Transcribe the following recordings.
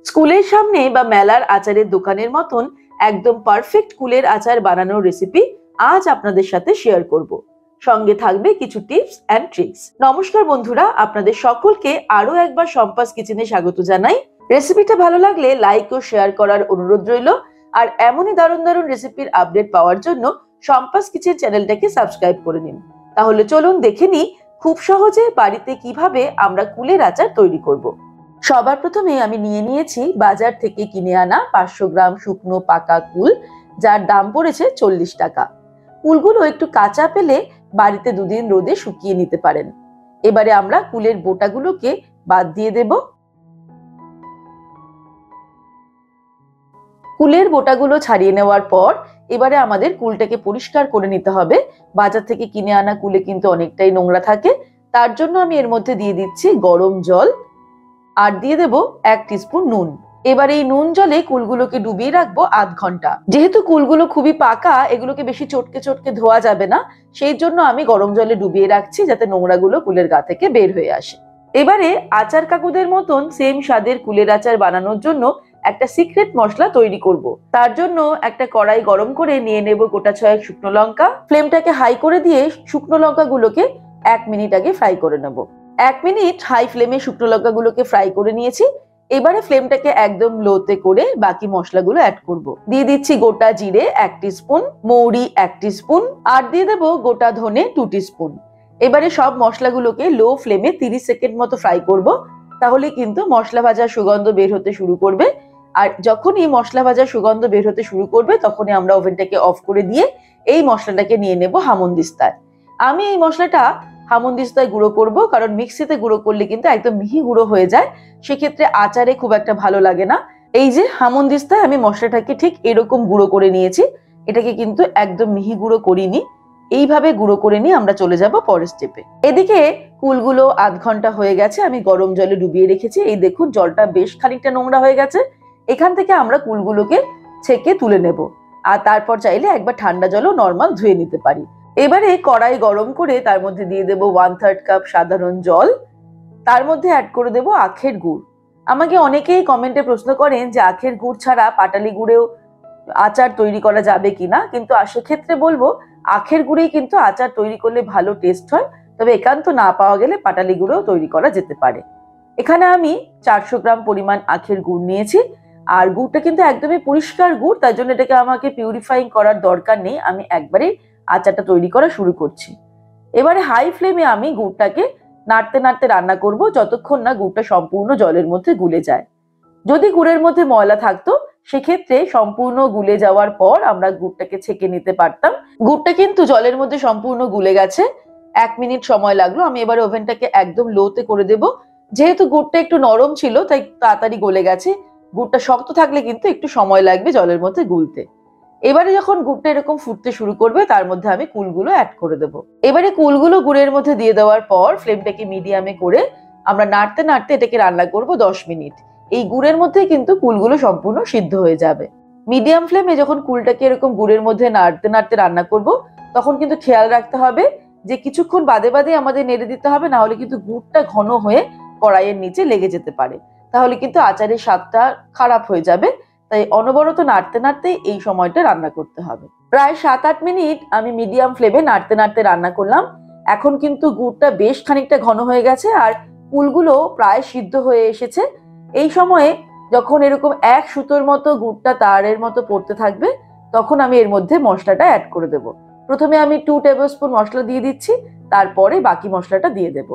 স্কুলের সামনে বা মেলার আচারের দোকানের মতন একদম পারফেক্ট কুলের আচার বানানোর রেসিপি আজ আপনাদের সাথে শেয়ার করব। সঙ্গে থাকবে কিছু টিপস এন্ড ট্রিক্স। নমস্কার বন্ধুরা, আপনাদের সকলকে আরো একবার সম্পাস কিচেনে স্বাগত জানাই। রেসিপিটা ভালো লাগলে লাইক ও শেয়ার করার অনুরোধ রইল। আর এমনই দারুণ দারুণ রেসিপির আপডেট পাওয়ার জন্য সম্পাস কিচেন চ্যানেলটাকে সাবস্ক্রাইব করে নিন। তাহলে চলুন দেখে নিই খুব সহজে বাড়িতে কিভাবে আমরা কুলের আচার তৈরি করব। সবার প্রথমে আমি নিয়ে নিয়েছি বাজার থেকে কিনে আনা 500 গ্রাম শুকনো পাকা কুল, যার দাম পড়েছে 40 টাকা। কুলগুলো একটু কাঁচা পেলে বাড়িতে দুদিন রোদে শুকিয়ে নিতে পারেন। এবারে আমরা কুলের বোটাগুলোকে বাদ দিয়ে দেব। কুলের বোটাগুলো ছাড়িয়ে নেওয়ার পর এবারে আমাদের কুলটাকে পরিষ্কার করে নিতে হবে। বাজার থেকে কিনে আনা কুলে কিন্তু অনেকটাই নোংরা থাকে, তার জন্য আমি এর মধ্যে দিয়ে দিচ্ছি গরম জল আর দিয়ে দেব 1 টিস্পুন নুন। এবার এই নুন জলে কুলগুলোকে ডুবিয়ে রাখবো আধ ঘন্টা। যেহেতু কুলগুলো খুবই পাকা, এগুলোকে বেশি চটকে চটকে ধোয়া যাবে না, সেই জন্য আমি গরম জলে ডুবিয়ে রাখছি যাতে নোংরাগুলো কুলের গা থেকে বের হয়ে আসে। এবারে আচার কাকুদের মতন সেম স্বাদের কুলের আচার বানানোর জন্য একটা সিক্রেট মশলা তৈরি করব। তার জন্য একটা কড়াই গরম করে নিয়ে নেব গোটা 6 শুকনো লঙ্কা। ফ্লেমটাকে হাই করে দিয়ে শুকনো লঙ্কাগুলোকে 1 মিনিট আগে ফ্রাই করে নেব। 1 মিনিট হাই ফ্লেমে শুকনো লঙ্কাগুলোকে ফ্রাই করে নিয়েছি। এবারে ফ্লেমটাকে একদম লোতে করে বাকি মশলাগুলো অ্যাড করব। দিয়ে দিচ্ছি গোটা জিরে 1 টিস্পুন, মৌরি 1 টিস্পুন আর দিয়ে দেব গোটা ধনে 2 টিস্পুন। এবারে সব মশলাগুলোকে লো ফ্লেমে 30 সেকেন্ড মতো ফ্রাই করব। তাহলে কিন্তু মশলা ভাজার সুগন্ধ বের হতে শুরু করবে। আর যখনই মশলা ভাজার সুগন্ধ বের হতে শুরু করবে তখনই আমরা ওভেনটাকে অফ করে দিয়ে এই মশলাটাকে নিয়ে নেব হামনদিস্তায়। আমি এই মশলাটা হামনদিস্তায় গুঁড়ো করব, কারণ মিক্সিতে গুঁড়ো করলে কিন্তু একদম মিহি গুঁড়ো হয়ে যায়, সেক্ষেত্রে আচারে খুব একটা ভালো লাগে না। এই যে হামনদিস্তায় আমি মশলাটাকে ঠিক এরকম গুঁড়ো করে নিয়েছি, এটাকে কিন্তু একদম মিহি গুঁড়ো করিনি। এইভাবে গুঁড়ো করে নিয়ে আমরা চলে যাব পরের স্টেপে। এদিকে কুলগুলো আধ ঘন্টা হয়ে গেছে, আমি গরম জলে ডুবিয়ে রেখেছি। এই দেখুন জলটা বেশ খানিকটা নোংরা হয়ে গেছে। এখান থেকে আমরা কুলগুলোকে ছেঁকে তুলে নেব, আর তারপর চাইলে একবার ঠান্ডা জলও নর্মাল ধুয়ে নিতে পারি। এবারে কড়াই গরম করে তার মধ্যে দিয়ে দেব 1/3 কাপ সাধারণ জল। তার মধ্যে অ্যাড করে দেব আখের গুড়। আমাকে অনেকেই কমেন্টে প্রশ্ন করেন যে আখের গুড় ছাড়া পাটালি গুড়েও আচার তৈরি করা যাবে কিনা, কিন্তু সেক্ষেত্রে বলবো আখের গুড়েই কিন্তু আচার তৈরি করলে ভালো টেস্ট হয়, তবে একান্ত না পাওয়া গেলে পাটালি গুড়েও তৈরি করা যেতে পারে। এখানে আমি 400 গ্রাম পরিমাণ আখের গুড় নিয়েছি। আর গুড়টা কিন্তু একদমই পরিষ্কার গুড়, তাই জন্য এটাকে আমাকে পিউরিফাইং করার দরকার নেই। আমি একবারে আচারটা তৈরি করা শুরু করছি। এবারে হাই ফ্লেমে আমি গুড়টাকে নাড়তে নাড়তে রান্না করব যতক্ষণ না গুড়টা সম্পূর্ণ জলের মধ্যে গুলে যায়। যদি গুড়ের মধ্যে ময়লা থাকতো সেক্ষেত্রে সম্পূর্ণ গুলে যাওয়ার পর আমরা গুড়টাকে ছেঁকে নিতে পারতাম। গুড়টা কিন্তু জলের মধ্যে সম্পূর্ণ গুলে গেছে, 1 মিনিট সময় লাগলো। আমি এবারে ওভেনটাকে একদম লোতে করে দেব। যেহেতু গুড়টা একটু নরম ছিল তাই তাড়াতাড়ি গলে গেছে। গুড়টা শক্ত থাকলে কিন্তু একটু সময় লাগবে জলের মধ্যে গুলতে। এবারে যখন গুড়টা এরকম ফুটতে শুরু করবে তার মধ্যে আমি কুলগুলো অ্যাড করে দেব। এবারে কুলগুলো গুড়ের মধ্যে দিয়ে দেওয়ার পর ফ্লেমটাকে মিডিয়ামে করে আমরা নাড়তে নাড়তে এটাকে রান্না করব 10 মিনিট। এই গুড়ের মধ্যে কিন্তু কুলগুলো সম্পূর্ণ সিদ্ধ হয়ে যাবে। মিডিয়াম ফ্লেমে যখন কুলটাকে এরকম গুড়ের মধ্যে নাড়তে নাড়তে রান্না করব তখন কিন্তু খেয়াল রাখতে হবে যে কিছুক্ষণ বাদে বাদে আমাদের নেড়ে দিতে হবে, না হলে কিন্তু গুড়টা ঘন হয়ে কড়াইয়ের নিচে লেগে যেতে পারে, তাহলে কিন্তু আচারের স্বাদটা খারাপ হয়ে যাবে। তাই অনবরত নাড়তে নাড়তে এই সময়টা রান্না করতে হবে। প্রায় 7-8 মিনিট আমি মিডিয়াম ফ্লেমে নাড়তে নাড়তে রান্না করলাম। এখন কিন্তু গুড়টা বেশ খানিকটা ঘন হয়ে গেছে আর কুলগুলো প্রায় সিদ্ধ হয়ে এসেছে। এই সময়ে যখন এরকম এক সুতোর মতো গুড়টা তারের মতো পড়তে থাকবে তখন আমি এর মধ্যে মশলাটা অ্যাড করে দেব। প্রথমে আমি 2 টেবিলস্পুন মশলা দিয়ে দিচ্ছি, তারপরে বাকি মশলাটা দিয়ে দেব।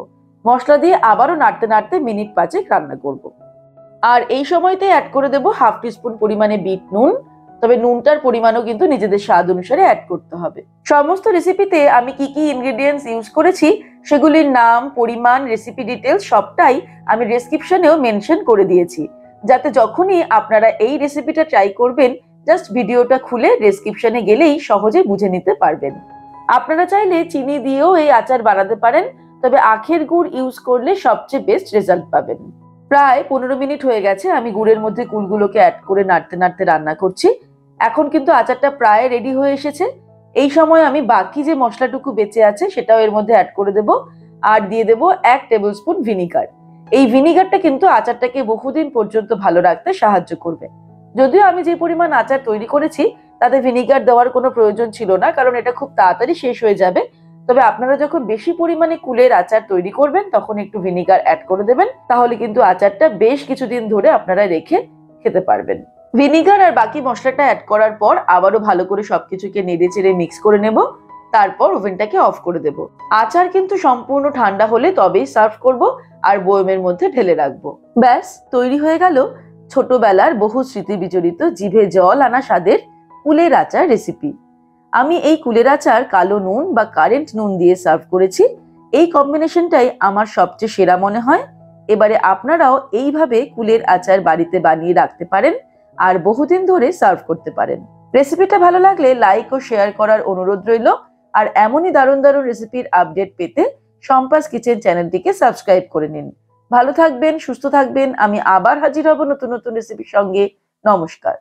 মশলা দিয়ে আবারও নাড়তে নাড়তে মিনিট 5 রান্না করব। আর এই সময়তে অ্যাড করে দেব 1/2 টিস্পুন পরিমাণে বিট নুন, তবে নুনটার পরিমাণও কিন্তু নিজেদের স্বাদ অনুসারে অ্যাড করতে হবে। সমস্ত রেসিপিতে আমি কি কি ইনগ্রেডিয়েন্টস ইউজ করেছি সেগুলির নাম, পরিমাণ, রেসিপি ডিটেলস সবটাই আমি ডেসক্রিপশনেও মেনশন করে দিয়েছি, যাতে যখনই আপনারা এই রেসিপিটা ট্রাই করবেন জাস্ট ভিডিওটা খুলে ডেসক্রিপশনে গেলেই সহজে বুঝে নিতে পারবেন। আপনারা চাইলে চিনি দিয়েও এই আচার বানাতে পারেন, তবে আখের গুড় ইউজ করলে সবচেয়ে বেস্ট রেজাল্ট পাবেন। প্রায় 15 মিনিট হয়ে গেছে আমি গুড়ের মধ্যে কুলগুলোকে অ্যাড করে নাড়তে নাড়তে রান্না করছি। এখন কিন্তু আচারটা প্রায় রেডি হয়ে এসেছে। এই সময় আমি বাকি যে মশলাটুকু বেঁচে আছে সেটাও এর মধ্যে অ্যাড করে দেব আর দিয়ে দেব 1 টেবিলস্পুন ভিনিগার। এই ভিনিগারটা কিন্তু আচারটাকে বহুদিন পর্যন্ত ভালো রাখতে সাহায্য করবে। যদিও আমি যে পরিমাণ আচার তৈরি করেছি তাতে ভিনিগার দেওয়ার কোনো প্রয়োজন ছিল না, কারণ এটা খুব তাড়াতাড়ি শেষ হয়ে যাবে। তবে আপনারা যখন বেশি পরিমাণে কুলের আচার তৈরি করবেন তখন একটু ভিনিগার অ্যাড করে দেবেন, তাহলে কিন্তু আচারটা বেশ কিছুদিন ধরে আপনারা রেখে খেতে পারবেন। ভিনিগার আর বাকি মশলাটা অ্যাড করার পর আবারও ভালো করে সবকিছুকে নেড়ে চেড়ে মিক্স করে নেব, তারপর ওভেনটাকে অফ করে দেব। আচার কিন্তু সম্পূর্ণ ঠান্ডা হলে তবেই সার্ভ করব আর বয়মের মধ্যে ঢেলে রাখবো। ব্যাস তৈরি হয়ে গেল ছোটবেলার বহু স্মৃতি বিজড়িত জিভে জল আনা স্বাদের কুলের আচার রেসিপি। আমি এই কুলের আচার কালো নুন বা কারেন্ট নুন দিয়ে সার্ভ করেছি। এই কম্বিনেশনটাই আমার সবচেয়ে সেরা মনে হয়। এবারে আপনারাও এইভাবে কুলের আচার বাড়িতে বানিয়ে রাখতে পারেন আর বহুদিন ধরে সার্ভ করতে পারেন। রেসিপিটা ভালো লাগলে লাইক ও শেয়ার করার অনুরোধ রইল। আর এমনই দারুণ দারুণ রেসিপির আপডেট পেতে শম্পাস কিচেন চ্যানেলটিকে সাবস্ক্রাইব করে নিন। ভালো থাকবেন, সুস্থ থাকবেন। আমি আবার হাজির হব নতুন নতুন রেসিপির সঙ্গে। নমস্কার।